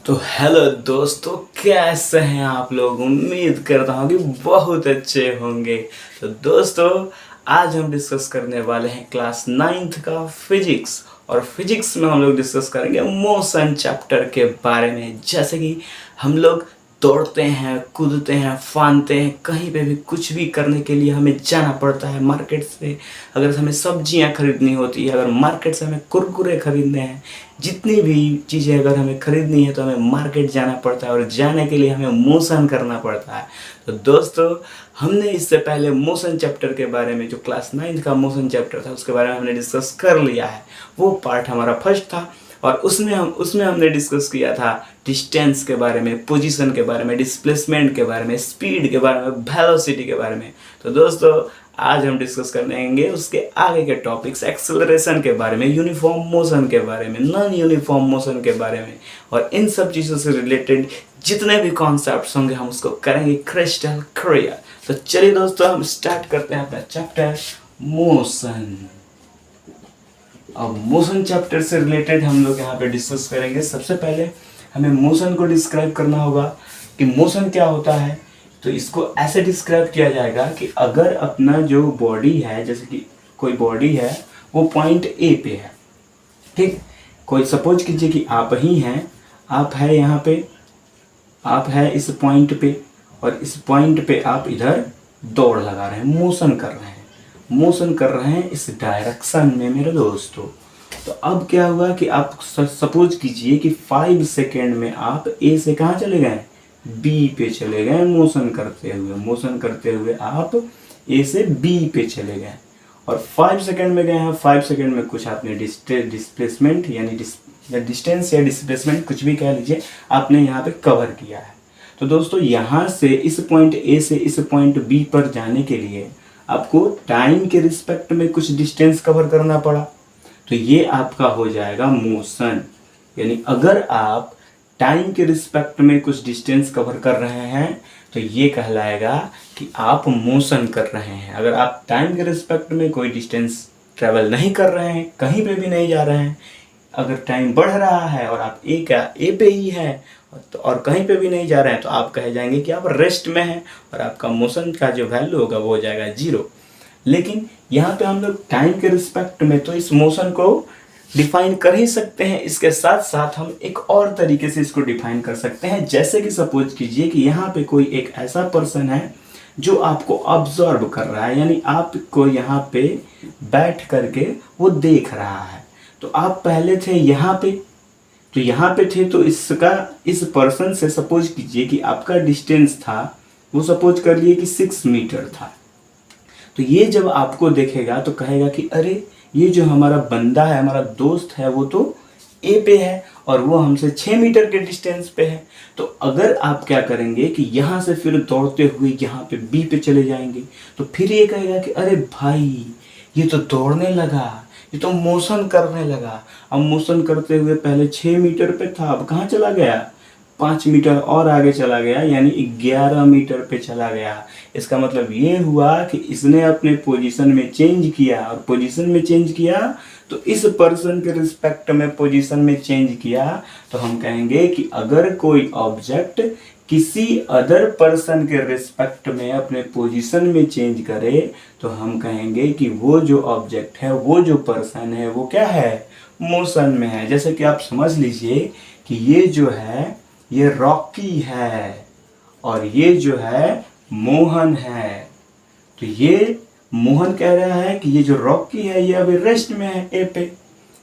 तो हेलो दोस्तों, कैसे हैं आप लोग। उम्मीद करता हूँ कि बहुत अच्छे होंगे। तो दोस्तों, आज हम डिस्कस करने वाले हैं क्लास 9th का फिजिक्स। और फिजिक्स में हम लोग डिस्कस करेंगे मोशन चैप्टर के बारे में। जैसे कि हम लोग दौड़ते हैं, कूदते हैं, फांदते हैं, कहीं पे भी कुछ भी करने के लिए हमें जाना पड़ता है मार्केट से। अगर हमें सब्जियां खरीदनी होती है, अगर मार्केट से हमें कुरकुरे खरीदने हैं, जितनी भी चीज़ें अगर हमें खरीदनी है तो हमें मार्केट जाना पड़ता है, और जाने के लिए हमें मोशन करना पड़ता है। तो दोस्तों, हमने इससे पहले मोशन चैप्टर के बारे में, जो क्लास 9th का मोशन चैप्टर था, उसके बारे में हमने डिस्कस कर लिया है। वो पार्ट हमारा फर्स्ट था, और उसमें हमने डिस्कस किया था डिस्टेंस के बारे में, पोजीशन के बारे में, डिस्प्लेसमेंट के बारे में, स्पीड के बारे में, वेलोसिटी के बारे में। तो दोस्तों, आज हम डिस्कस करेंगे उसके आगे के टॉपिक्स, एक्सेलरेशन के बारे में, यूनिफॉर्म मोशन के बारे में, नॉन यूनिफॉर्म मोशन के बारे में, और इन सब चीज़ों से रिलेटेड जितने भी कॉन्सेप्ट्स होंगे हम उसको करेंगे क्रिस्टल क्लियर। तो चलिए दोस्तों, हम स्टार्ट करते हैं अपना चैप्टर मोशन। अब मोशन चैप्टर से रिलेटेड हम लोग यहाँ पे डिस्कस करेंगे। सबसे पहले हमें मोशन को डिस्क्राइब करना होगा कि मोशन क्या होता है। तो इसको ऐसे डिस्क्राइब किया जाएगा कि अगर अपना जो बॉडी है, जैसे कि कोई बॉडी है, वो पॉइंट ए पे है, ठीक। कोई सपोज कीजिए कि आप ही हैं, आप है यहाँ पे, आप है इस पॉइंट पे, और इस पॉइंट पे आप इधर दौड़ लगा रहे हैं, मोशन कर रहे हैं, मोशन कर रहे हैं इस डायरेक्शन में मेरे दोस्तों। तो अब क्या हुआ कि आप सपोज कीजिए कि 5 सेकेंड में आप ए से कहाँ चले गए, बी पे चले गए। मोशन करते हुए आप ए से बी पे चले गए, और 5 सेकेंड में गए हैं। 5 सेकेंड में कुछ आपने डिस्प्लेसमेंट यानी डिस्टेंस या डिस्प्लेसमेंट, कुछ भी कह लीजिए, आपने यहाँ पे कवर किया है। तो दोस्तों, यहाँ से इस पॉइंट ए से इस पॉइंट बी पर जाने के लिए आपको टाइम के रिस्पेक्ट में कुछ डिस्टेंस कवर करना पड़ा। तो ये आपका हो जाएगा मोशन। यानी अगर आप टाइम के रिस्पेक्ट में कुछ डिस्टेंस कवर कर रहे हैं तो ये कहलाएगा कि आप मोशन कर रहे हैं। अगर आप टाइम के रिस्पेक्ट में कोई डिस्टेंस ट्रेवल नहीं कर रहे हैं, कहीं पे भी नहीं जा रहे हैं, अगर टाइम बढ़ रहा है और आप ए पे ही है और कहीं पे भी नहीं जा रहे हैं, तो आप कह जाएंगे कि आप रेस्ट में हैं, और आपका मोशन का जो वैल्यू होगा वो हो जाएगा 0। लेकिन यहाँ पे हम लोग टाइम के रिस्पेक्ट में तो इस मोशन को डिफाइन कर ही सकते हैं। इसके साथ साथ हम एक और तरीके से इसको डिफाइन कर सकते हैं। जैसे कि सपोज कीजिए कि यहाँ पे कोई एक ऐसा पर्सन है जो आपको ऑब्जर्व कर रहा है, यानी आपको यहाँ पे बैठ करके वो देख रहा है। तो आप पहले थे यहाँ पे, तो यहाँ पे थे, तो इस पर्सन से सपोज कीजिए कि आपका डिस्टेंस था, वो सपोज कर लिए कि 6 मीटर था। तो ये जब आपको देखेगा तो कहेगा कि अरे, ये जो हमारा बंदा है, हमारा दोस्त है, वो तो ए पे है और वो हमसे 6 मीटर के डिस्टेंस पे है। तो अगर आप क्या करेंगे कि यहाँ से फिर दौड़ते हुए यहाँ पे बी पे चले जाएंगे, तो फिर ये कहेगा कि अरे भाई, ये तो दौड़ने लगा, ये तो मोशन करने लगा। अब मोशन करते हुए पहले 6 मीटर पे था, अब कहाँ चला गया, 5 मीटर और आगे चला गया, यानी 11 मीटर पे चला गया। इसका मतलब ये हुआ कि इसने अपने पोजीशन में चेंज किया, और पोजीशन में चेंज किया तो इस पर्सन के रिस्पेक्ट में पोजीशन में चेंज किया। तो हम कहेंगे कि अगर कोई ऑब्जेक्ट किसी अदर पर्सन के रिस्पेक्ट में अपने पोजीशन में चेंज करे, तो हम कहेंगे कि वो जो ऑब्जेक्ट है, वो जो पर्सन है, वो क्या है, मोशन में है। जैसे कि आप समझ लीजिए कि ये जो है, ये रॉकी है, और ये जो है मोहन है। तो ये मोहन कह रहा है कि ये जो रॉकी है ये अभी रेस्ट में है ए पे,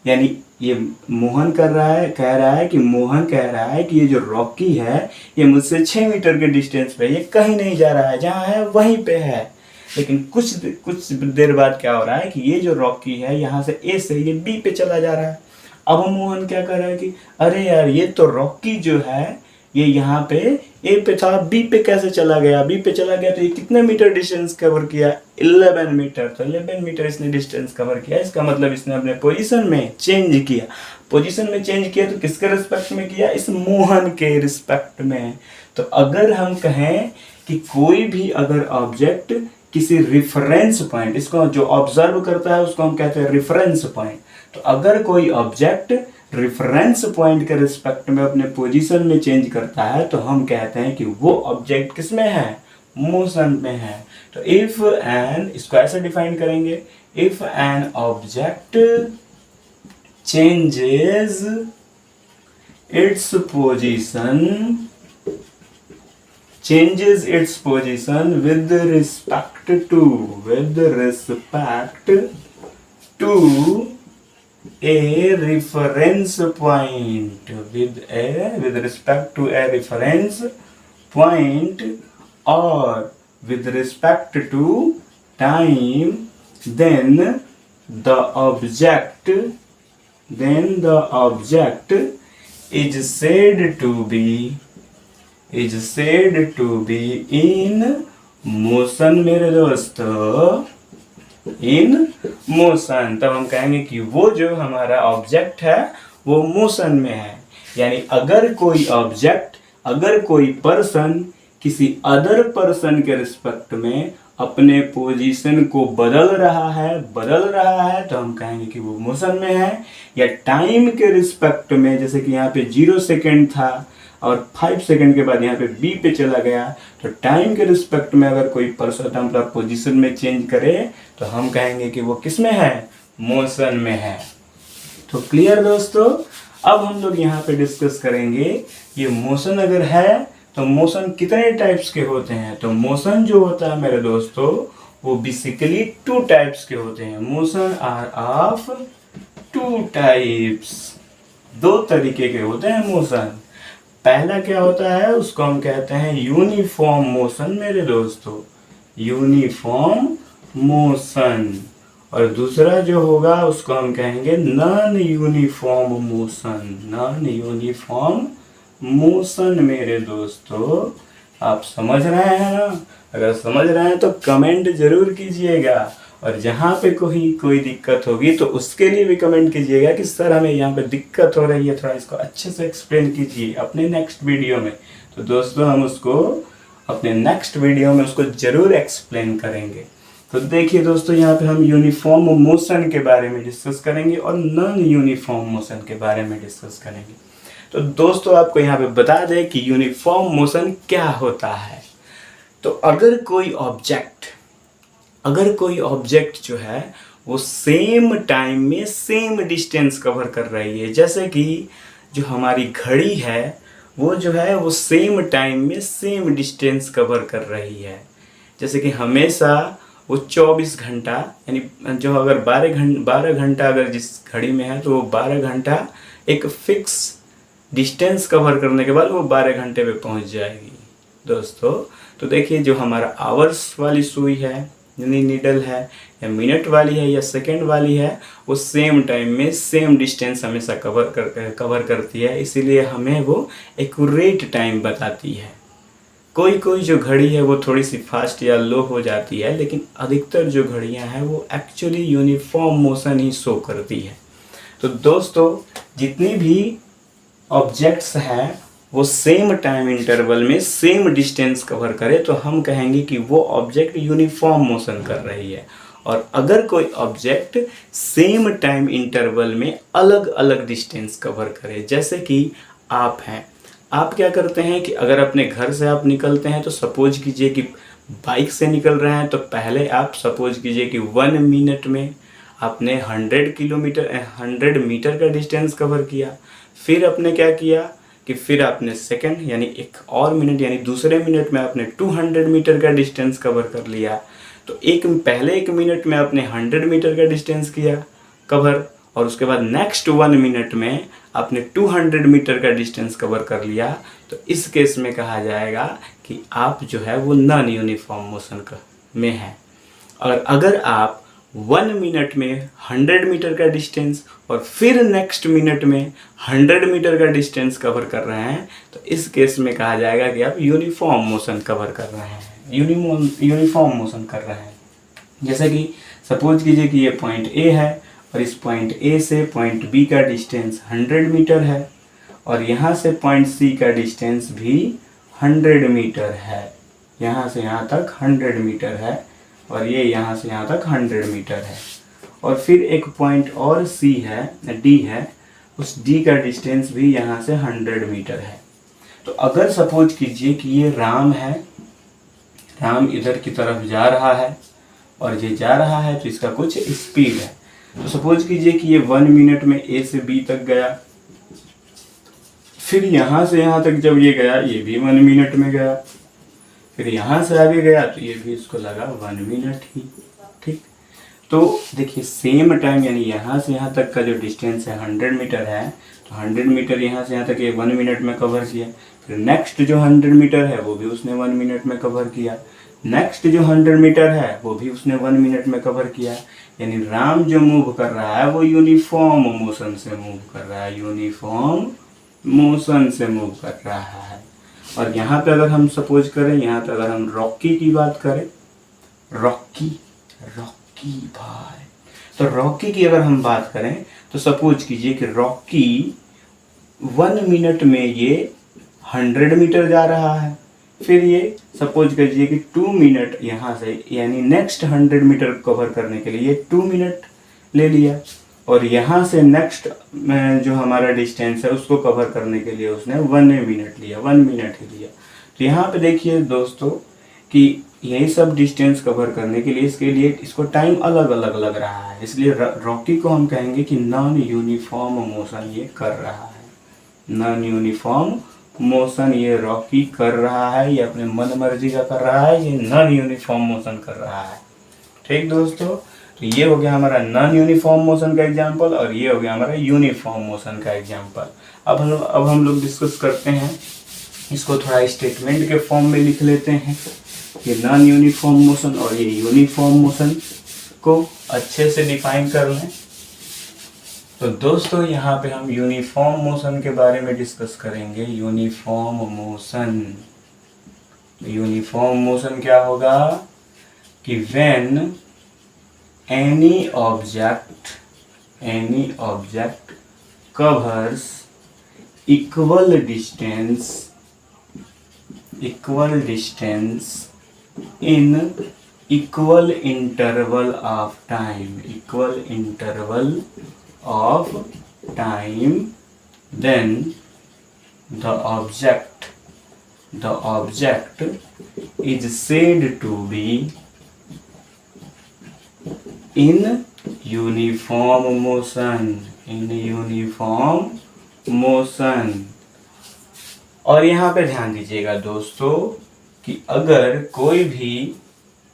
यानी ये मोहन कह रहा है कि मोहन कह रहा है कि ये जो रॉकी है ये मुझसे 6 मीटर के डिस्टेंस पे, ये कहीं नहीं जा रहा है, जहाँ है वहीं पे है। लेकिन कुछ देर बाद क्या हो रहा है कि ये जो रॉकी है यहाँ से ए से ये बी पे चला जा रहा है। अब मोहन क्या कर रहा है कि अरे यार, ये तो रॉकी जो है ये यहाँ पे ए पे था, बी पे कैसे चला गया, बी पे चला गया तो ये कितने मीटर डिस्टेंस कवर किया, 11 मीटर। तो 11 मीटर इसने डिस्टेंस कवर किया। इसका मतलब इसने अपने पोजीशन में चेंज किया। पोजीशन में चेंज किया तो किसके रिस्पेक्ट में किया, इस मोहन के रिस्पेक्ट में। तो अगर हम कहें कि कोई भी अगर ऑब्जेक्ट किसी रिफरेंस पॉइंट, इसको जो ऑब्जर्व करता है उसको हम कहते हैं रिफरेंस पॉइंट। तो अगर कोई ऑब्जेक्ट रेफरेंस पॉइंट के रिस्पेक्ट में अपने पोजीशन में चेंज करता है तो हम कहते हैं कि वो ऑब्जेक्ट किस में है, मोशन में है। तो इफ एन, इसको ऐसे डिफाइन करेंगे, if an object changes its position with respect to a reference point, with respect to a reference point or with respect to time, then the object is said to be in motion मेरे दोस्तों, in motion. तब हम कहेंगे कि वो जो हमारा object है वो मोशन में है। यानी अगर कोई ऑब्जेक्ट, अगर कोई पर्सन किसी अदर पर्सन के रिस्पेक्ट में अपने पोजीशन को बदल रहा है तो हम कहेंगे कि वो मोशन में है। या टाइम के रिस्पेक्ट में, जैसे कि यहाँ पे 0 सेकेंड था और 5 सेकेंड के बाद यहाँ पे बी पे चला गया, तो टाइम के रिस्पेक्ट में अगर कोई पर्सन अपना पोजीशन में चेंज करे तो हम कहेंगे कि वो किस में है, मोशन में है। तो क्लियर दोस्तों। अब हम लोग यहाँ पे डिस्कस करेंगे ये मोशन अगर है तो मोशन कितने टाइप्स के होते हैं। तो मोशन जो होता है मेरे दोस्तों वो बेसिकली 2 टाइप्स के होते हैं। मोशन आर ऑफ 2 टाइप्स, 2 तरीके के होते हैं मोशन। पहला क्या होता है, उसको हम कहते हैं यूनिफॉर्म मोशन मेरे दोस्तों, यूनिफॉर्म मोशन। और दूसरा जो होगा उसको हम कहेंगे non uniform motion, non uniform motion मेरे दोस्तों। आप समझ रहे हैं ना? अगर समझ रहे हैं तो कमेंट जरूर कीजिएगा, और जहाँ पे कोई दिक्कत होगी तो उसके लिए भी कमेंट कीजिएगा कि सर हमें यहाँ पे दिक्कत हो रही है, थोड़ा इसको अच्छे से एक्सप्लेन कीजिए अपने नेक्स्ट वीडियो में। तो दोस्तों हम उसको अपने नेक्स्ट वीडियो में उसको जरूर एक्सप्लेन करेंगे। तो देखिए दोस्तों, यहाँ पे हम यूनिफॉर्म मोशन के बारे में डिस्कस करेंगे और नॉन यूनिफॉर्म मोशन के बारे में डिस्कस करेंगे। तो दोस्तों आपको यहाँ पे बता दें कि यूनिफॉर्म मोशन क्या होता है। तो अगर कोई ऑब्जेक्ट जो है वो सेम टाइम में सेम डिस्टेंस कवर कर रही है, जैसे कि जो हमारी घड़ी है वो जो है वो सेम टाइम में सेम डिस्टेंस कवर कर रही है। जैसे कि हमेशा वो 24 घंटा, यानी जो अगर 12 घंटा अगर जिस घड़ी में है तो वो 12 घंटा एक फिक्स डिस्टेंस कवर करने के बाद वो 12 घंटे पे पहुंच जाएगी दोस्तों। तो देखिए जो हमारा आवर्स वाली सुई है यानी नीडल है, या मिनट वाली है या सेकंड वाली है, वो सेम टाइम में सेम डिस्टेंस हमेशा कवर करती है, इसीलिए हमें वो एक्यूरेट टाइम बताती है। कोई जो घड़ी है वो थोड़ी सी फास्ट या लो हो जाती है, लेकिन अधिकतर जो घड़ियां हैं वो एक्चुअली यूनिफॉर्म मोशन ही शो करती है। तो दोस्तों जितनी भी ऑब्जेक्ट्स हैं वो सेम टाइम इंटरवल में सेम डिस्टेंस कवर करे तो हम कहेंगे कि वो ऑब्जेक्ट यूनिफॉर्म मोशन कर रही है। और अगर कोई ऑब्जेक्ट सेम टाइम इंटरवल में अलग अलग डिस्टेंस कवर करे, जैसे कि आप हैं, आप क्या करते हैं कि अगर अपने घर से आप निकलते हैं तो सपोज कीजिए कि बाइक से निकल रहे हैं, तो पहले आप सपोज कीजिए कि 1 मिनट में आपने 100 मीटर का डिस्टेंस कवर किया। फिर आपने क्या किया कि फिर आपने सेकंड यानी एक और मिनट यानी दूसरे मिनट में आपने 200 मीटर का डिस्टेंस कवर कर लिया। तो पहले 1 मिनट में आपने 100 मीटर का डिस्टेंस किया कवर, और उसके बाद नेक्स्ट 1 मिनट में आपने 200 मीटर का डिस्टेंस कवर कर लिया। तो इस केस में कहा जाएगा कि आप जो है वो नॉन यूनिफॉर्म मोशन में है। और अगर आप 1 मिनट में 100 मीटर का डिस्टेंस और फिर नेक्स्ट मिनट में 100 मीटर का डिस्टेंस कवर कर रहे हैं, तो इस केस में कहा जाएगा कि आप यूनिफॉर्म मोशन कवर कर रहे हैं, यूनिफॉर्म मोशन कर रहे हैं। जैसे कि सपोज कीजिए कि ये पॉइंट ए है और इस पॉइंट ए से पॉइंट बी का डिस्टेंस 100 मीटर है, और यहाँ से पॉइंट सी का डिस्टेंस भी 100 मीटर है। यहाँ से यहाँ तक 100 मीटर है और ये यहाँ से यहाँ तक 100 मीटर है। और फिर एक पॉइंट और सी है, डी है, उस डी का डिस्टेंस भी यहाँ से 100 मीटर है। तो अगर सपोज कीजिए कि ये राम है, राम इधर की तरफ जा रहा है और ये जा रहा है, तो इसका कुछ स्पीड है। तो सपोज कीजिए कि ये 1 मिनट में ए से बी तक गया, फिर यहाँ से यहाँ तक जब ये गया ये भी 1 मिनट में गया, फिर यहाँ से आगे गया तो ये भी इसको लगा 1 मिनट ही। ठीक, तो देखिए सेम टाइम, यानी यहाँ से यहाँ तक का जो डिस्टेंस है 100 मीटर है, तो 100 मीटर यहाँ से यहाँ तक ये 1 मिनट में कवर किया। फिर नेक्स्ट जो 100 मीटर है वो भी उसने 1 मिनट में कवर किया। नेक्स्ट जो 100 मीटर है वो भी उसने 1 मिनट में कवर किया। यानी राम जो मूव कर रहा है वो यूनिफॉर्म मोशन से मूव कर रहा है, यूनिफॉर्म मोशन से मूव कर रहा है। और यहाँ पे अगर हम सपोज करें, यहाँ पे अगर हम रॉकी की बात करें, रॉकी भाई, तो रॉकी की अगर हम बात करें तो सपोज कीजिए कि रॉकी 1 मिनट में ये 100 मीटर जा रहा है। फिर ये सपोज कीजिए कि 2 मिनट यहाँ से, यानी नेक्स्ट 100 मीटर कवर करने के लिए 2 मिनट ले लिया, और यहाँ से नेक्स्ट जो हमारा डिस्टेंस है उसको कवर करने के लिए उसने 1 मिनट लिया, 1 मिनट ही लिया। तो यहाँ पे देखिए दोस्तों कि यही सब डिस्टेंस कवर करने के लिए इसको टाइम अलग अलग लग रहा है, इसलिए रॉकी को हम कहेंगे कि नॉन यूनिफॉर्म मोशन ये कर रहा है। नॉन यूनिफॉर्म मोशन ये रॉकी कर रहा है, ये अपने मन मर्जी का कर रहा है, ये नॉन यूनिफॉर्म मोशन कर रहा है। ठीक दोस्तों, तो ये हो गया हमारा नॉन यूनिफॉर्म मोशन का एग्जाम्पल, और ये हो गया हमारा यूनिफॉर्म मोशन का एग्जाम्पल। अब हम लोग डिस्कस करते हैं, इसको थोड़ा स्टेटमेंट के फॉर्म में लिख लेते हैं। ये नॉन यूनिफॉर्म मोशन और ये यूनिफॉर्म मोशन को अच्छे से डिफाइन कर लें। तो दोस्तों यहाँ पे हम यूनिफॉर्म मोशन के बारे में डिस्कस करेंगे। यूनिफॉर्म मोशन क्या होगा कि when any object covers equal distance in equal interval of time, then the object is said to be in uniform motion। और यहाँ पे ध्यान दीजिएगा दोस्तों कि अगर कोई भी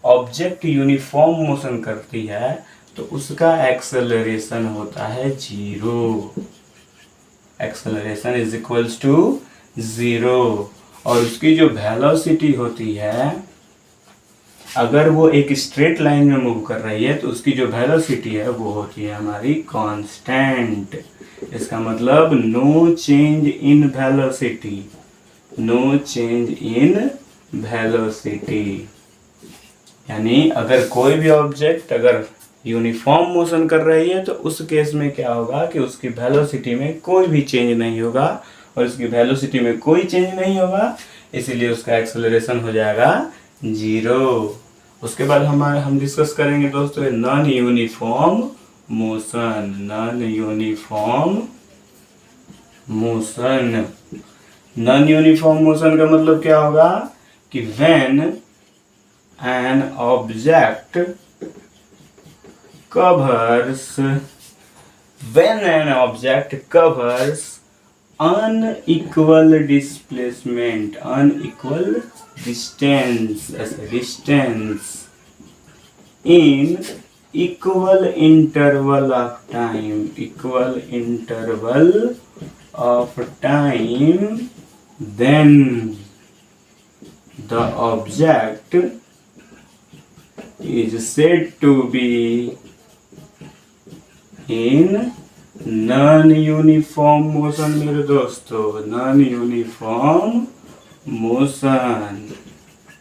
ऑब्जेक्ट यूनिफॉर्म मोशन करती है तो उसका एक्सेलरेशन होता है 0, एक्सेलरेशन इज इक्वल्स टू 0। और उसकी जो वेलोसिटी होती है, अगर वो एक स्ट्रेट लाइन में मूव कर रही है तो उसकी जो वेलोसिटी है वो होती है हमारी कांस्टेंट। इसका मतलब नो चेंज इन वेलोसिटी। यानी अगर कोई भी ऑब्जेक्ट अगर यूनिफॉर्म मोशन कर रही है तो उस केस में क्या होगा कि उसकी वेलोसिटी में कोई भी चेंज नहीं होगा, और उसकी वेलोसिटी में कोई चेंज नहीं होगा, इसीलिए उसका एक्सेलरेशन हो जाएगा 0। उसके बाद हम डिस्कस करेंगे दोस्तों नॉन यूनिफॉर्म मोशन का मतलब क्या होगा कि when an object covers unequal distance in equal interval of time, then the object is said to be in non-uniform motion। मेरे दोस्तों non-uniform मोशन।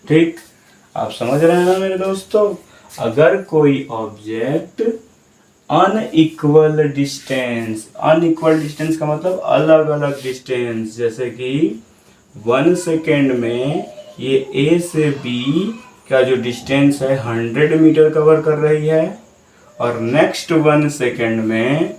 ठीक, आप समझ रहे हैं ना मेरे दोस्तों। अगर कोई ऑब्जेक्ट अनइक्वल डिस्टेंस का मतलब अलग अलग डिस्टेंस, जैसे कि 1 सेकेंड में ये ए से बी का जो डिस्टेंस है 100 मीटर कवर कर रही है, और नेक्स्ट 1 सेकेंड में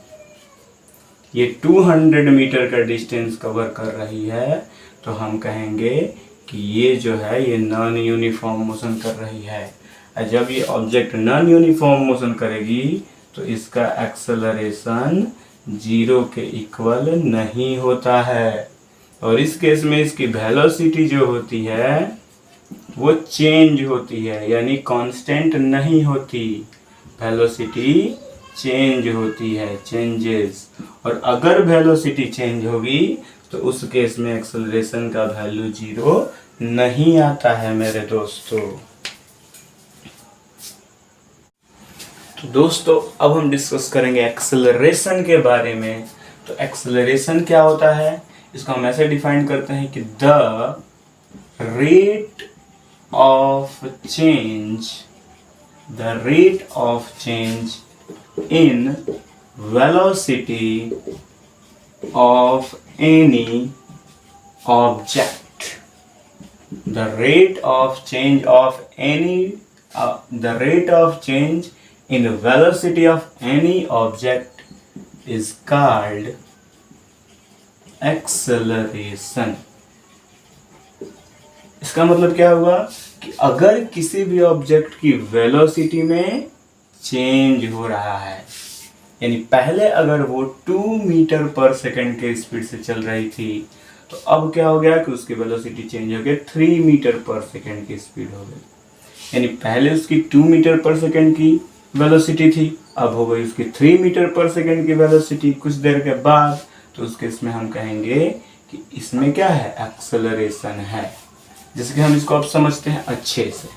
ये 200 मीटर का डिस्टेंस कवर कर रही है तो हम कहेंगे कि ये जो है ये नॉन यूनिफॉर्म मोशन कर रही है। और जब ये ऑब्जेक्ट नॉन यूनिफॉर्म मोशन करेगी तो इसका एक्सेलरेशन 0 के इक्वल नहीं होता है, और इस केस में इसकी वेलोसिटी जो होती है वो चेंज होती है, यानी कांस्टेंट नहीं होती, वेलोसिटी चेंज होती है, चेंजेस। और अगर वेलोसिटी चेंज होगी तो उस केस में एक्सेलरेशन का वैल्यू 0 नहीं आता है मेरे दोस्तों। तो दोस्तों अब हम डिस्कस करेंगे एक्सेलरेशन के बारे में। तो एक्सेलरेशन क्या होता है, इसको हम ऐसे डिफाइन करते हैं कि the rate of change in velocity of any object. The rate of change in velocity of any object is called acceleration. इसका मतलब क्या हुआ कि अगर किसी भी ऑब्जेक्ट की वेलोसिटी में चेंज हो रहा है, यानी पहले अगर वो 2 मीटर पर सेकंड के स्पीड से चल रही थी तो अब क्या हो गया कि उसकी वेलोसिटी चेंज हो गया 3 मीटर पर सेकंड की स्पीड हो गई। यानी पहले उसकी 2 मीटर पर सेकंड की वेलोसिटी थी, अब हो गई उसकी 3 मीटर पर सेकंड की वेलोसिटी कुछ देर के बाद। तो उसके इसमें हम कहेंगे कि इसमें क्या है, एक्सेलरेशन है। जैसे कि हम इसको अब समझते हैं अच्छे से।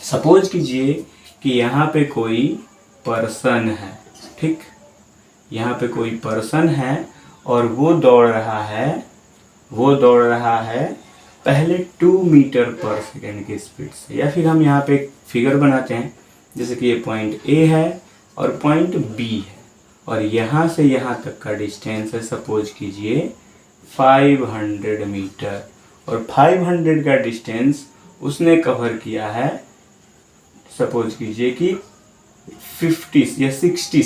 सपोज कीजिए कि यहाँ पे कोई पर्सन है, ठीक, यहाँ पे कोई पर्सन है और वो दौड़ रहा है पहले 2 मीटर पर सेकेंड की स्पीड से। या फिर हम यहाँ पे एक फिगर बनाते हैं, जैसे कि ये पॉइंट ए है और पॉइंट बी है, और यहाँ से यहाँ तक का डिस्टेंस है सपोज कीजिए 500 मीटर, और 500 का डिस्टेंस उसने कवर किया है सपोज कीजिए कि 50 या 60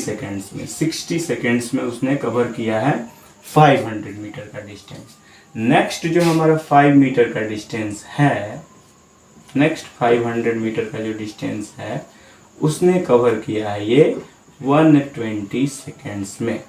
सेकेंड्स में उसने कवर किया है 500 मीटर का डिस्टेंस। नेक्स्ट जो हमारा 5 मीटर का डिस्टेंस है, नेक्स्ट 500 मीटर का जो डिस्टेंस है उसने कवर किया है ये 120 सेकेंड्स में,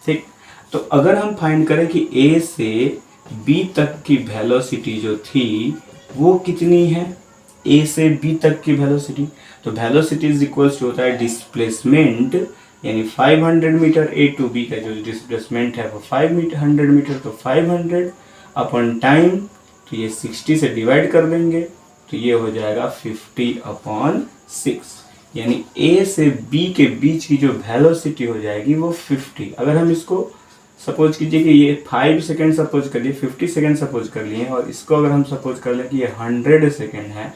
ठीक। तो अगर हम फाइंड करें कि ए से बी तक की वेलोसिटी जो थी वो कितनी है, ए से बी तक की वेलोसिटी, तो वेलोसिटी इज इक्वल्स टू होता है डिस्प्लेसमेंट, यानी 500 मीटर ए टू बी का जो डिस्प्लेसमेंट है वो 500 मीटर, तो 500 अपॉन टाइम, तो ये 60 से डिवाइड कर देंगे तो ये हो जाएगा 50/6, यानी ए से बी के बीच की जो वेलोसिटी हो जाएगी वो 50। अगर हम इसको सपोज कीजिए कि ये 5 सेकेंड सपोज कर लिए, 50 सेकेंड सपोज कर लिए, और इसको अगर हम सपोज कर लें कि ये 100 सेकेंड है,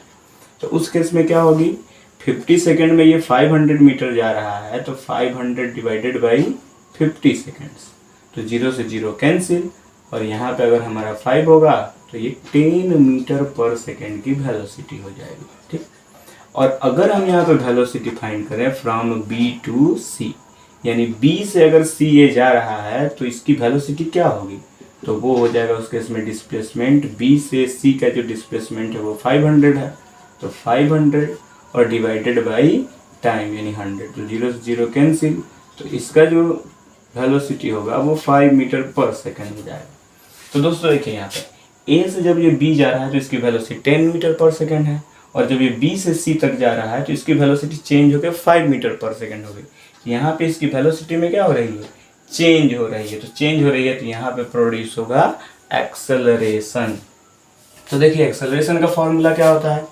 तो उस केस में क्या होगी, 50 सेकेंड में ये 500 मीटर जा रहा है तो 500 डिवाइडेड बाई 50 सेकेंड्स, तो 0 से 0 कैंसिल, और यहाँ पे अगर हमारा 5 होगा तो ये 10 मीटर पर सेकेंड की वेलोसिटी हो जाएगी, ठीक। और अगर हम यहाँ पे वेलोसिटी फाइंड करें फ्रॉम बी टू सी, यानी बी से अगर सी ये जा रहा है तो इसकी वेलोसिटी क्या होगी, तो वो हो जाएगा उसके इसमें डिस्प्लेसमेंट, बी से सी का जो डिस्प्लेसमेंट है वो 500 है, तो 500 और डिवाइडेड बाई टाइम यानी 100, तो 0 से 0 कैंसिल, तो इसका जो वेलोसिटी होगा वो 5 मीटर पर सेकंड हो जाएगा। तो दोस्तों देखिए यहाँ पे ए से जब ये बी जा रहा है तो इसकी वेलोसिटी 10 मीटर पर सेकंड है, और जब ये बी से सी तक जा रहा है तो इसकी वेलोसिटी चेंज होकर 5 मीटर पर सेकंड हो गई। यहाँ पे इसकी वेलोसिटी में क्या हो रही है, चेंज हो रही है, तो चेंज हो रही है तो यहाँ पे प्रोड्यूस होगा एक्सेलरेशन। तो देखिए एक्सेलरेशन का फॉर्मूला क्या होता है,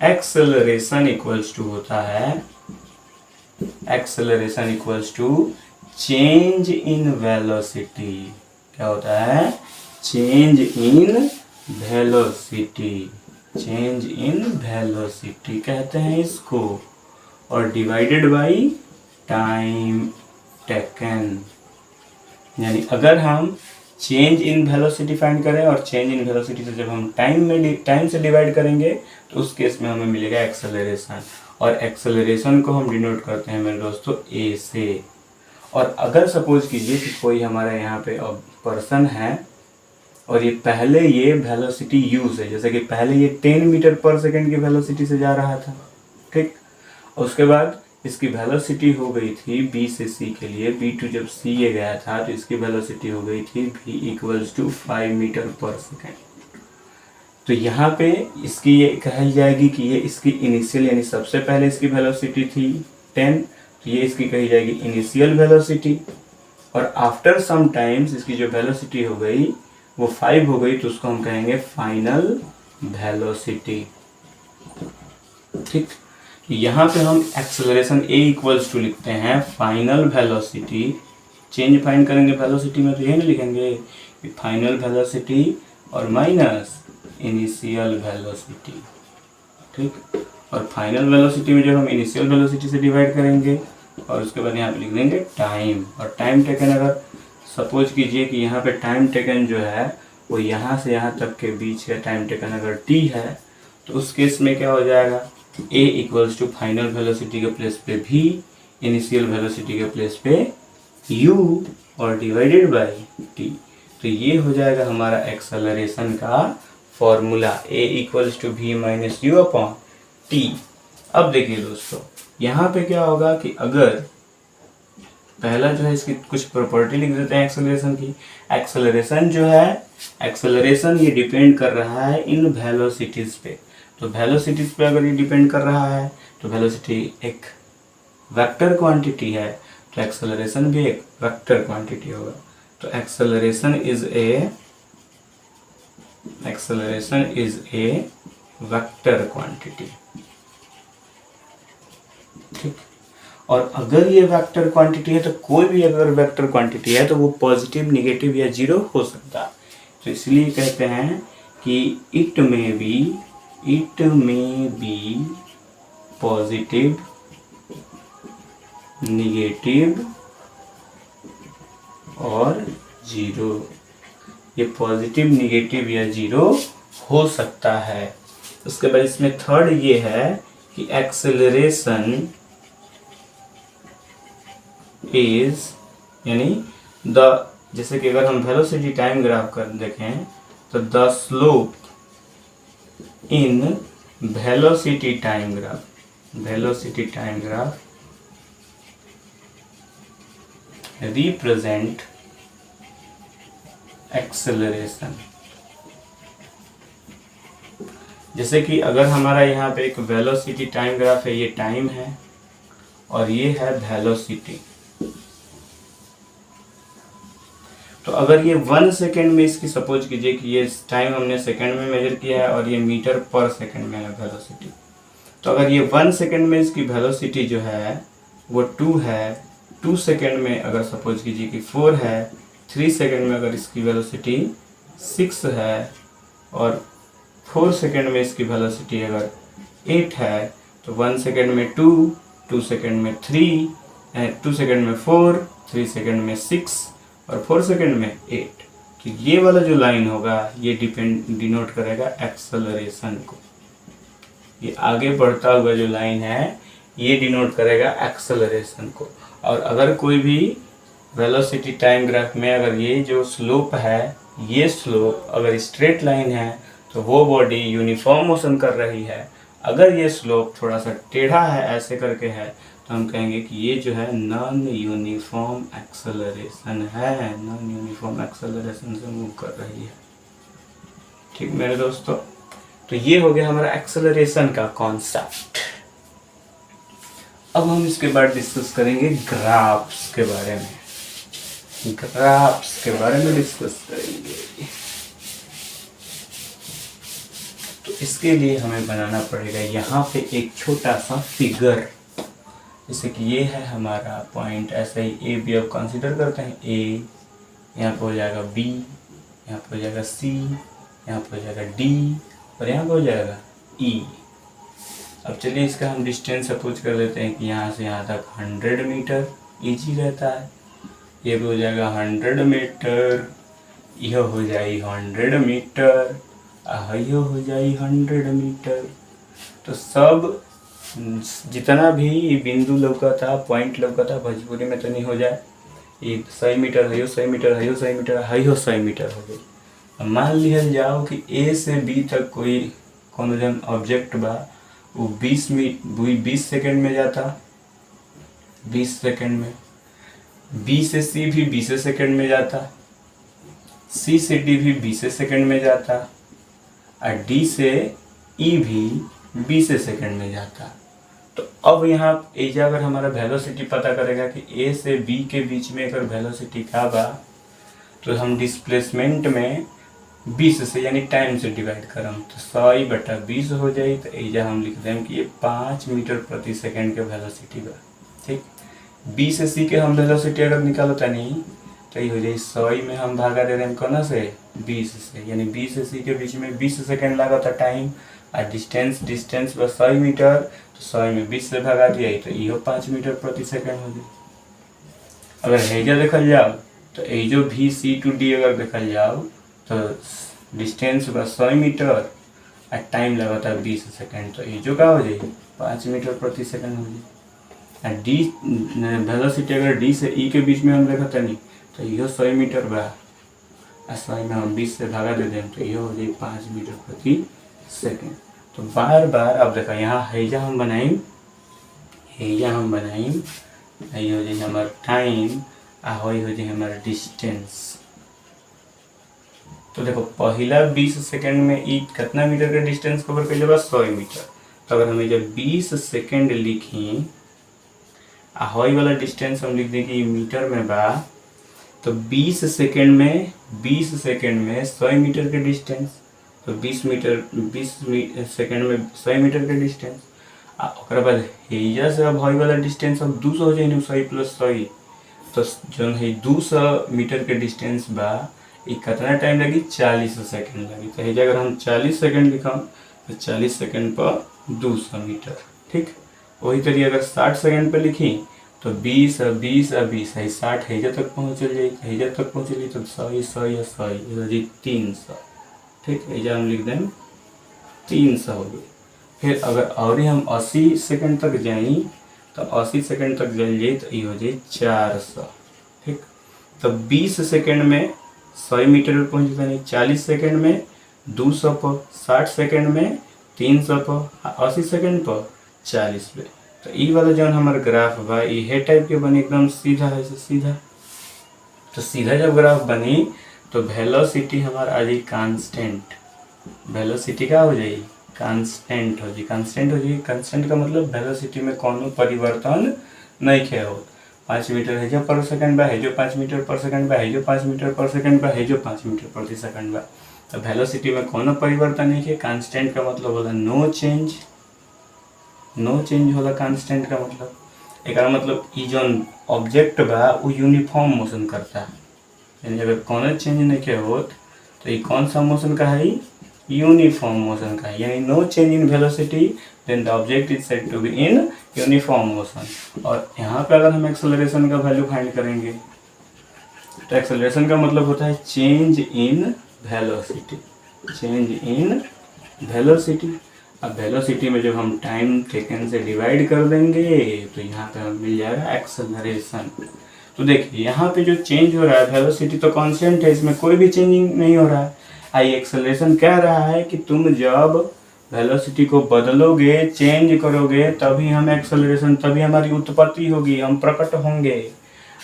एक्सेलरेशन इक्वल्स टू होता है, acceleration equals to change in velocity, क्या होता है, change in velocity, change in velocity कहते हैं इसको, और डिवाइडेड बाई टाइम टेकन, यानी अगर हम चेंज इन वेलोसिटी फाइंड करें और चेंज इन वेलोसिटी से जब हम टाइम से डिवाइड करेंगे तो उस केस में हमें मिलेगा एक्सेलरेशन, और एक्सेलरेशन को हम डिनोट करते हैं मेरे दोस्तों ए से। और अगर सपोज कीजिए कि कोई हमारा यहाँ पे पर्सन है और ये पहले ये वेलोसिटी यूज है, जैसे कि पहले ये 10 मीटर पर सेकंड की वेलोसिटी से जा रहा था, ठीक। और उसके बाद इसकी वेलोसिटी हो गई थी B से C के लिए, B2 जब C ये गया था तो इसकी वेलोसिटी हो गई थी V इक्वल्स टू 5 मीटर पर सेकेंड। तो यहाँ पे इसकी ये कही जाएगी कि ये इसकी इनिशियल यानी सबसे पहले इसकी वेलोसिटी थी 10, तो ये इसकी कही जाएगी इनिशियल वेलोसिटी। और आफ्टर सम टाइम्स इसकी जो वेलोसिटी हो गई वो 5 हो गई, तो उसको हम कहेंगे फाइनल वेलोसिटी, ठीक। यहाँ पे हम एक्सेलरेशन A इक्वल्स टू लिखते हैं फाइनल वेलोसिटी, चेंज फाइंड करेंगे वेलोसिटी में तो ये नहीं लिखेंगे कि फाइनल वेलोसिटी और माइनस इनिशियल वेलोसिटी, ठीक। और फाइनल वेलोसिटी में जब हम इनिशियल वेलोसिटी से डिवाइड करेंगे और उसके बाद यहाँ पे लिख देंगे टाइम, और टाइम टेकन अगर सपोज कीजिए कि यहाँ पे टाइम टेकन जो है वो यहाँ से यहाँ तक के बीच का टाइम टेकन अगर t है, तो उस केस में क्या हो जाएगा, a equals to final velocity के प्लेस पे v, इनिशियल वेलोसिटी के प्लेस पे u और डिवाइडेड बाय t। तो ये हो जाएगा हमारा एक्सेलरेशन का formula, a equals to v minus U upon t। अब देखिए दोस्तों, यहाँ पे क्या होगा कि अगर पहला जो है इसकी कुछ प्रॉपर्टी लिख देते हैं एक्सेलरेशन की। एक्सेलरेशन जो है, एक्सेलरेशन ये डिपेंड कर रहा है इन वेलोसिटीज पे। तो वेलोसिटीज पे अगर ये डिपेंड कर रहा है तो वेलोसिटी एक वेक्टर क्वांटिटी है, तो एक्सेलरेशन भी एक वेक्टर क्वांटिटी होगा। तो acceleration is a vector quantity, ठीक। और अगर ये वेक्टर क्वांटिटी है तो कोई भी अगर वेक्टर क्वांटिटी है तो वो पॉजिटिव, नेगेटिव या जीरो हो सकता है। तो इसलिए कहते हैं कि इट में बी पॉजिटिव, नेगेटिव और जीरो। ये पॉजिटिव, नेगेटिव या जीरो हो सकता है। उसके बाद इसमें थर्ड ये है कि एक्सेलरेशन इज यानी जैसे कि अगर हम वेलोसिटी टाइम ग्राफ कर देखें तो the slope in velocity time graph represent acceleration. जैसे कि अगर हमारा यहाँ पे एक वेलोसिटी टाइम ग्राफ है, ये टाइम है और ये है वेलोसिटी। तो अगर ये 1 सेकेंड में इसकी सपोज कीजिए कि ये टाइम हमने सेकेंड में मेजर किया है और ये मीटर पर सेकेंड में है वेलोसिटी। तो अगर ये 1 सेकेंड में इसकी वेलोसिटी जो है वो 2 है, 2 सेकेंड में अगर सपोज कीजिए कि 4 है, 3 सेकेंड में अगर इसकी वेलोसिटी 6 है और 4 सेकेंड में इसकी वेलोसिटी अगर 8 है, तो 1 सेकेंड में 2, 2 सेकेंड में 3, 2 सेकेंड में 4, 3 सेकेंड में 6 और 4 सेकेंड में 8। तो ये वाला जो लाइन होगा ये डिनोट करेगा एक्सेलरेशन को। ये आगे बढ़ता हुआ जो लाइन है ये डिनोट करेगा एक्सेलरेशन को। और अगर कोई भी वेलोसिटी टाइम ग्राफ में अगर ये जो स्लोप है, ये स्लोप अगर स्ट्रेट लाइन है तो वो बॉडी यूनिफॉर्म मोशन कर रही है। अगर ये स्लोप थोड़ा सा टेढ़ा है, ऐसे करके है, तो हम कहेंगे कि ये जो है नॉन यूनिफॉर्म एक्सेलरेशन है, नॉन यूनिफॉर्म एक्सेलरेशन से मूव कर रही है, ठीक मेरे दोस्तों। तो ये हो गया हमारा एक्सेलरेशन का कॉन्सेप्ट। अब हम इसके बाद डिस्कस करेंगे ग्राफ्स के बारे में, डिस्कस करेंगे। तो इसके लिए हमें बनाना पड़ेगा यहाँ पे एक छोटा सा फिगर। जैसे कि ये है हमारा पॉइंट, ऐसे ही ए बी अब कंसीडर करते हैं। ए यहाँ पे हो जाएगा बी, यहाँ पे हो जाएगा सी, यहाँ पे हो जाएगा डी और यहाँ पे हो जाएगा ई। अब चलिए इसका हम डिस्टेंस सपोज कर लेते हैं कि यहाँ से यहाँ तक 100 मीटर ईजी रहता है। ये भी हो जाएगा 100 मीटर, यह हो जाए 100 मीटर, यह हो जाए 100 मीटर। तो सब जितना भी बिंदु लौका था, पॉइंट लौका था, भोजपुरी में तो नहीं हो जाए, ये 100 मीटर है, 100 मीटर है, 100 मीटर है, 100 मीटर हो गई। अब मान लिया जाओ कि ए से बी तक कोई कोनो जन ऑब्जेक्ट बा, वो 20 सेकंड में जाता, 20 सेकंड में। बी से सी भी 20 सेकंड में जाता, सी से डी भी 20 सेकंड में जाता, और डी से ई भी 20 सेकंड में जाता। तो अब यहाँ एजा अगर हमारा वेलोसिटी पता करेगा कि ए से बी के बीच में अगर वेलोसिटी का बा, तो हम डिस्प्लेसमेंट में 20 से यानी टाइम से डिवाइड करम तो 100/20 हो जाए। तो एजा हम लिख दें कि ये 5 मीटर प्रति सेकंड के वेलोसिटी बा। ठीक, बी से सी के हम वेलोसिटी अगर निकालता नहीं तो ये हो जाए 100 में हम भागा दे रहे हैं कौन से 20 से, यानी बी से सी के बीच में 20 सेकंड लगा था टाइम, और डिस्टेंस बस 100 मीटर, तो 100 में 20 से भगा दिया तो इहो 5 मीटर प्रति सेकंड हो जाए। अगर हेजा देखल जाओ तो एजो भी सी टू डी अगर देखल जाओ तो डिस्टेंस बस 100 मीटर और टाइम लगा था 20 सेकंड, तो एजो का हो जाए 5 मीटर प्रति सेकंड हो जाए। और डी वेलोसिटी अगर डी से ई के बीच में हम देखा था नहीं तो इहो 100 मीटर बा, और 100 में हम 20 से भागा दे दें तो इहो हो जाए 5 मीटर प्रति सेकंड। तो बार बार अब देखा यहाँ हेजा हम बनाई, हेजा हम बनाई, ये हो जाए हमारा टाइम, आ हो जाए हमारा डिस्टेंस। तो देखो पहला 20 सेकंड में ई कितना मीटर का डिस्टेंस कवर कर लेगा 100 मीटर। तो अगर हमें जब 20 सेकंड लिखी, आ होई वाला डिस्टेंस हम लिख दें कि मीटर में बा, तो 20 सेकंड में 100 मीटर के डिस्टेंस, तो 20 सेकंड में 100 मीटर के डिस्टेंस। और बाद हेजा से अब होई वाला डिस्टेंस अब 200 हो जाए 100 + 100, तो जो है 200 मीटर के डिस्टेंस बा, ये कितना टाइम लगी 40 सेकंड लगी। तो हेजा अगर हम 40 सेकंड लिखम तो 40 सेकंड पर 200 मीटर। ठीक, वही तरीके अगर 60 सेकंड पे लिखी तो 20 है 60 हेजा तक पहुँच जाए, हेजा तक पहुँचली तो 100 300। ठीक, हेजा हम लिख दें 300 हो गई। फिर अगर और हम 80 सेकंड तक जाई तो 80 सेकंड तक चल जाए तो ये हो जाए 400। ठीक, तो 20 सेकंड में 100 मीटर पर पहुँच जाए, 40 सेकंड में 200 पर, 60 सेकंड में 300 पर, 80 सेकंड पर 40 पे। तो ये वाला जो हमारा ग्राफ बा ये टाइप के बनी एकदम सीधा है सीधा। तो सीधा जब ग्राफ बनी तो वेलोसिटी हमारा आ जाए कांस्टेंट, वेलोसिटी का हो जाए कांस्टेंट हो जाए, कांस्टेंट का मतलब वेलोसिटी में कोनो परिवर्तन नहीं खे हो। 5 मीटर है जो पर सेकंड बा, है जो 5 मीटर पर सेकंड बा, है जो 5 मीटर पर सेकंड बा, है जो 5 मीटर प्रति सेकंड बा। तो वेलोसिटी में कोनो परिवर्तन नहीं है। कांस्टेंट का मतलब होला नो चेंज होला कांस्टेंट का मतलब। एक मतलब ई जोन ऑब्जेक्ट बा वो यूनिफॉर्म मोशन करता है, यानी अगर कोनो चेंज नहीं के होत तो ये कौन सा मोशन का है, यूनिफॉर्म मोशन का है। यानी no change in velocity then the object is said to be in uniform motion. और यहाँ पे अगर हम एक्सेलरेशन का वैल्यू फाइंड करेंगे तो एक्सेलरेशन का मतलब होता है change in velocity, change in velocity. अब वेलोसिटी में जब हम टाइम सेकेंड से डिवाइड कर देंगे तो यहाँ पे हमें मिल जाएगा एक्सेलरेशन। तो देखिए यहाँ पे जो चेंज हो रहा है वेलोसिटी तो कांस्टेंट है, इसमें कोई भी चेंजिंग नहीं हो रहा है। आई एक्सेलरेशन कह रहा है कि तुम जब वेलोसिटी को बदलोगे, चेंज करोगे, तभी हम एक्सेलरेशन, तभी हमारी उत्पत्ति होगी, हम प्रकट होंगे।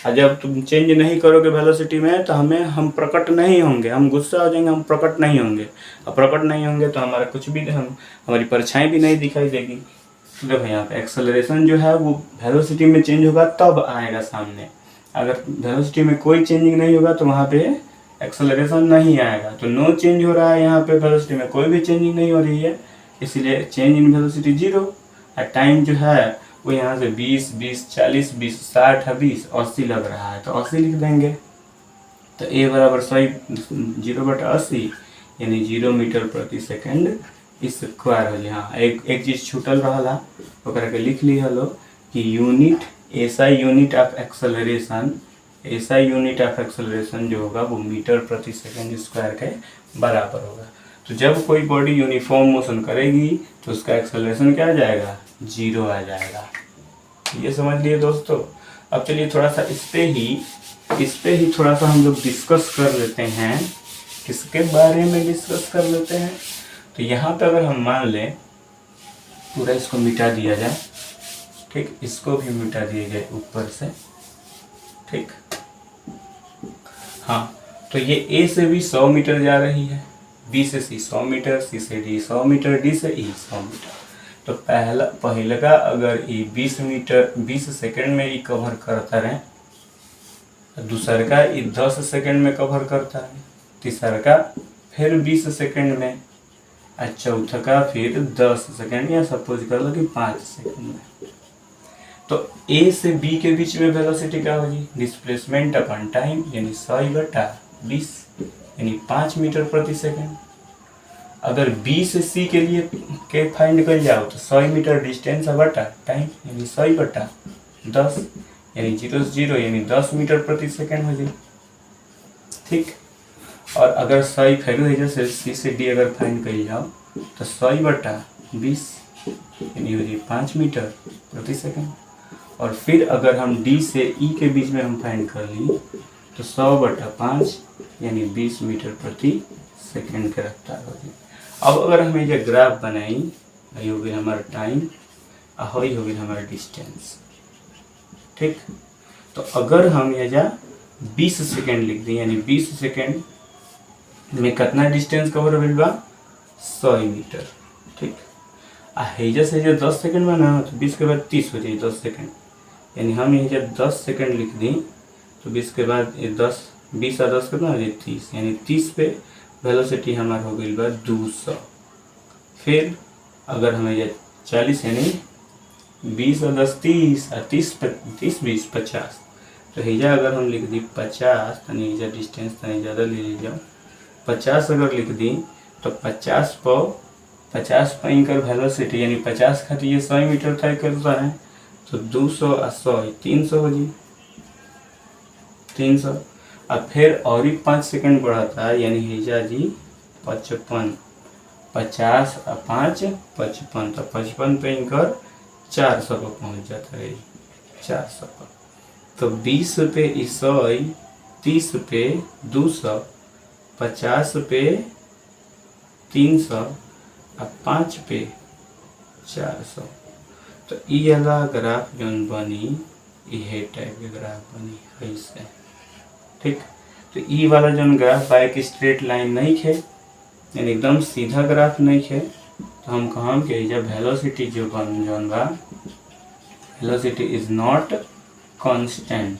और जब तुम चेंज नहीं करोगे वेलोसिटी में तो हम प्रकट नहीं होंगे, हम गुस्सा हो जाएंगे, हम प्रकट नहीं होंगे। और प्रकट नहीं होंगे तो हमारा कुछ भी हमारी परछाई भी नहीं दिखाई देगी। तो देखो यहाँ पे एक्सेलरेशन जो है वो वेलोसिटी में चेंज होगा तब आएगा सामने। अगर वेलोसिटी में कोई चेंजिंग नहीं होगा तो वहाँ पे एक्सेलरेशन नहीं आएगा। तो नो चेंज हो रहा है, यहाँ पे वेलोसिटी में कोई भी चेंजिंग नहीं हो रही है, इसलिए चेंज इन वेलोसिटी 0। और टाइम जो है वो यहाँ से 20, 40, 60 है 20, 80 लग रहा है तो 80 लिख देंगे। तो a बराबर 0/80 यानी 0 मीटर प्रति सेकंड स्क्वायर हो जाए। हाँ, एक चीज़ छूटल रहा ओकरा के लिख ली हलो कि unit SI unit of acceleration जो होगा वो मीटर प्रति सेकंड स्क्वायर के बराबर होगा। तो जब कोई बॉडी यूनिफॉर्म मोशन करेगी तो उसका एक्सेलरेशन क्या आ जाएगा, 0 आ जाएगा। ये समझ लिए दोस्तों। अब चलिए थोड़ा सा इस पे ही इस पे ही थोड़ा सा हम लोग डिस्कस कर लेते हैं। किसके बारे में डिस्कस कर लेते हैं? तो यहाँ पे अगर हम मान लें पूरा इसको मिटा दिया जाए, ठीक, इसको भी मिटा दिया जाए ऊपर से, ठीक। हाँ, तो ये ए से भी 100 मीटर जा रही है, बी से सी 100 मीटर, सी से डी 100 मीटर, डी से ई 100 मीटर। तो पहले का अगर ये 20 मीटर 20 सेकंड में ये कवर करता रहे, दूसर का ये 10 सेकंड में कवर करता है, तीसरा का फिर 20 सेकंड में, और चौथा का फिर 10 सेकंड, या सपोज कर लो कि 5 सेकंड में। तो ए से बी के बीच में वेलोसिटी क्या होगी? डिस्प्लेसमेंट अपन टाइम, यानी 100/20, यानी 5 मीटर प्रति सेकंड। अगर बी से सी के लिए के फाइंड कर जाओ तो 100 मीटर डिस्टेंस बटा टाइम, यानी 100/10, यानी 0 से 0, यानी 10 मीटर प्रति सेकंड हो जाए, ठीक। और अगर 100 फिर हो जाए सी से डी अगर फाइंड कर जाओ तो 100/20, यानी हो जाए 5 मीटर प्रति सेकंड। और फिर अगर हम डी से ई के बीच में हम फाइंड कर ली तो 100/5, यानी 20 मीटर प्रति सेकंड के रफ्तार हो जाए। अब अगर हमें ये ग्राफ बनाई, ये हो गया हमारा टाइम, ये हो गया हमारा डिस्टेंस, ठीक। तो अगर हम ये 20 सेकंड लिख दें, यानी 20 सेकंड में कितना डिस्टेंस कवर हो बा? 100 मीटर, ठीक। हेजा से जो 10 सेकंड में ना, तो 20 के बाद 30 हो जाए 10 सेकंड, यानी हम ये जब 10 सेकंड लिख दें तो 20 के बाद ये 10, 20 और 10 कितना हो जाए 30, यानी 30 पे वेलोसिटी हमारा हो गई बा 200। फिर अगर हमें ये 40, यानी 20 और 10 30, और 30 20 50, तो हेजा अगर हम लिख दी 50, यानी हेजा डिस्टेंस तनी ज़्यादा ले लीजिए, 50 अगर लिख दी तो 50 पर इनकर वेलोसिटी, यानी 50 खातिर ये 100 मीटर तय करता है, तो 200 और 100 300 हो जी, 300। अब फिर और ही 5 सेकंड बढ़ाता है, यानी हेजा जी 55, 50 और 5 55, तो 55 पे इनकर 400 पर पहुँच जाता है, 400 पर। तो 20 पे 100, 30 पे 200, 50 पे 300 और 5 पे 400। तो ये वाला ग्राफ जौन बनी, ये टाइप के ग्राफ बनी ऐसे, ठीक। तो ये वाला जौन ग्राफ बा एक स्ट्रेट लाइन नहीं है, यानी एकदम सीधा ग्राफ नहीं है, तो हम कहम कि जब वेलोसिटी जो जौन बा, velocity is not constant,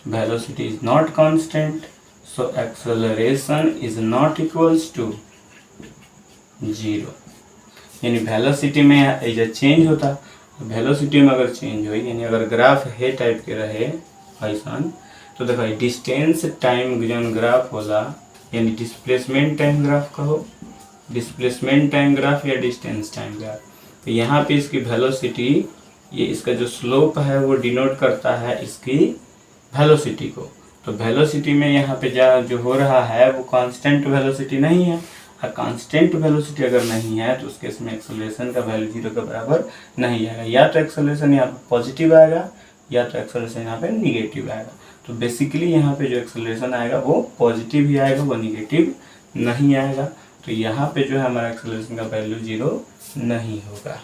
velocity is not constant, so acceleration is not equals to 0, यानी वेलोसिटी में ऐसा चेंज होता, वेलोसिटी में अगर चेंज हुई, यानी अगर ग्राफ है टाइप के रहे ऐसा, तो देखो डिस्टेंस टाइम जौन ग्राफ होला, यानी डिस्प्लेसमेंट टाइम ग्राफ कहो, डिस्प्लेसमेंट टाइम ग्राफ या डिस्टेंस टाइम ग्राफ। तो यहाँ पे इसकी वेलोसिटी, ये इसका जो स्लोप है वो डिनोट करता है इसकी वेलोसिटी को। तो वेलोसिटी में यहाँ पे जो हो रहा है वो कांस्टेंट वेलोसिटी नहीं है, और कांस्टेंट वेलोसिटी अगर नहीं है तो उसके इसमें एक्सेलरेशन का वैल्यू 0 के बराबर नहीं आएगा, या तो एक्सेलरेशन यहाँ पे पॉजिटिव आएगा, या तो एक्सेलरेशन यहाँ पे निगेटिव आएगा। तो बेसिकली यहाँ पे जो एक्सेलरेशन आएगा वो पॉजिटिव ही आएगा, वो निगेटिव नहीं आएगा। तो यहाँ पे जो है हमारा एक्सेलरेशन का वैल्यू 0 नहीं होगा।